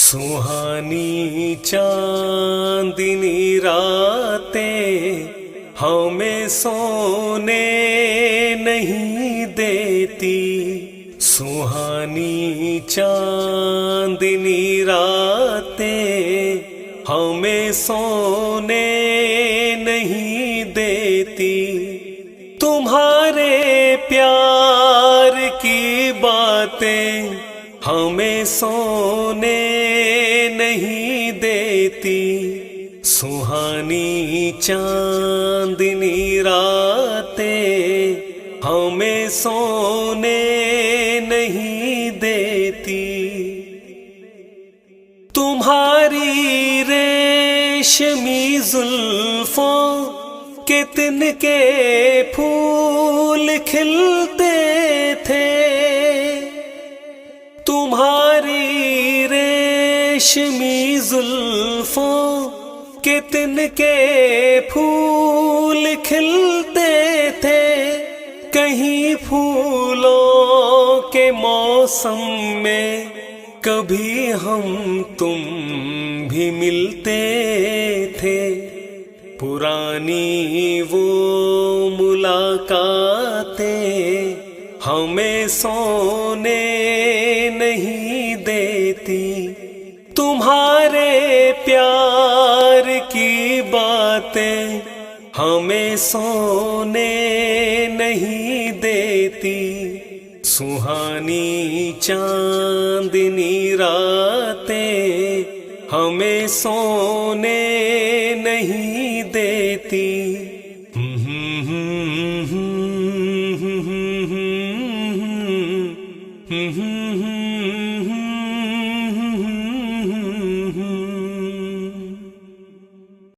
सुहानी चांदनी रातें हमें सोने नहीं देती। सुहानी चांदनी रातें हमें सोने नहीं देती। तुम्हारे प्यार की बातें हमें सोने नहीं देती। सुहानी चांदनी रातें हमें सोने नहीं देती। तुम्हारी रेशमी जुल्फों के तिनके फूल खिलते थे। तुम्हारी रेशमी जुल्फों के तिनके फूल खिलते थे। कहीं फूलों के मौसम में कभी हम तुम भी मिलते थे। पुरानी वो मुलाकातें हमें सोने नहीं देती। तुम्हारे प्यार की बातें हमें सोने नहीं देती। सुहानी चांदनी रातें हमें सोने नहीं देती।